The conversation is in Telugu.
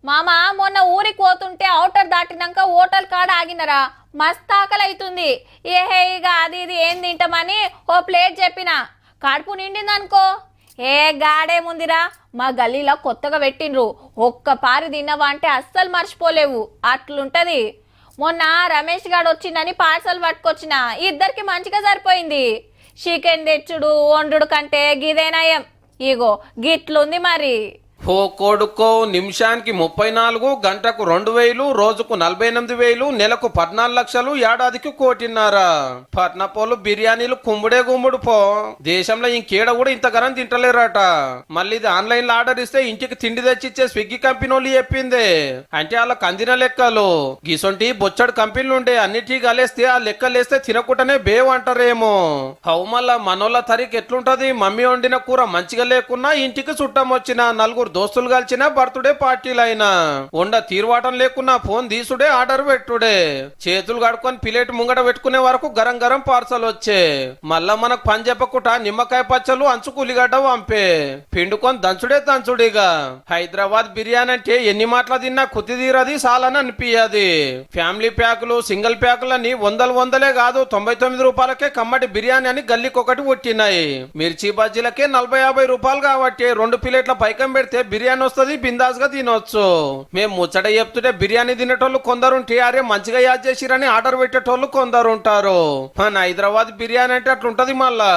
మామ మొన్న ఊరికి పోతుంటే ఔటర్ దాటినాక హోటల్ కాడ ఆగినరా మస్త్ ఆకలి అవుతుంది. ఏహే ఇక అది ఇది ఏం తింటామని ఓ ప్లేట్ చెప్పిన కడుపు నిండిందనుకో. ఏ గాడేముందిరా, మా గల్లీలో కొత్తగా పెట్టిండ్రు, ఒక్క పారి తిన్నవా అంటే అస్సలు మర్చిపోలేవు అట్లుంటది. మొన్న రమేష్ గాడు వచ్చిందని పార్సల్ పట్టుకొచ్చిన, ఇద్దరికి మంచిగా సరిపోయింది. చికెన్ తెచ్చుడు వండుడు కంటే గిదేనయం. ఇగో గిట్లుంది మరి. ఓ కొడుకో, నిమిషానికి 34, గంటకు 2000, రోజుకు 48,000, నెలకు 14 లక్షలు, ఏడాదికి 1,50,00,000. పట్నపోలు బిర్యానీలు కుమ్ముడే గుమ్ముడు పో. దేశంలో ఇంకేడ కూడా ఇంతగానం తింటలేరట. మళ్ళీ ఇది ఆన్లైన్ లో ఆర్డర్ ఇస్తే ఇంటికి తిండి తెచ్చిచ్చే స్విగ్గీ కంపెనీ వాళ్ళు చెప్పింది. అంటే వాళ్ళకి అందిన లెక్కలు గిసొంటి బొచ్చడు కంపెనీలు ఉండే, అన్నిటి కలిస్తే ఆ లెక్కలేస్తే తినకుండానే బేవ్ అంటారేమో. హౌ మళ్ళా మనోళ్ళ తరికి ఎట్లుంటది, మమ్మీ వండిన కూర మంచిగా లేకున్నా ఇంటికి చుట్టం వచ్చిన నలుగురు దోస్తులు కలిసిన బర్త్డే పార్టీలైనా ఉండ తీర్వాటం లేకున్నా ఫోన్ తీసుడే ఆర్డర్ పెట్టుడే. చేతులు కడుక్కొని ప్లేట్ ముంగట పెట్టుకునే వరకు గరం గరం పార్సల్ వచ్చే. మళ్ళా మనకు పని చెప్పకుండా నిమ్మకాయ పచ్చలు అంచుకు ఉల్లిగడ్డ పంపే. పిండుకొని దంచుడిగా. హైదరాబాద్ బిర్యానీ అంటే ఎన్ని మాటలు తిన్నా కుత్తి తీరది, సాలని అనిపించది. ఫ్యామిలీ ప్యాకులు, సింగిల్ ప్యాకులని వందలే కాదు 99 రూపాయలకే కమ్మటి బిర్యానీ అని గల్లీకొకటి కొట్టినాయి. మిర్చి బజ్జీలకే 40-50 రూపాయలు కాబట్టి 2 ప్లేట్ల పైకం పెడితే బిర్యానీ వస్తుంది, బిందాస్ గా తినొచ్చు. మేము ముచ్చట చెప్తుంటే బిర్యానీ తినేటోళ్ళు కొందరుంటే అరే మంచిగా యాద్ చేసిరని ఆర్డర్ పెట్టేటోళ్ళు కొందరు ఉంటారు. మన హైదరాబాద్ బిర్యానీ అంటే అట్లుంటది మళ్ళా.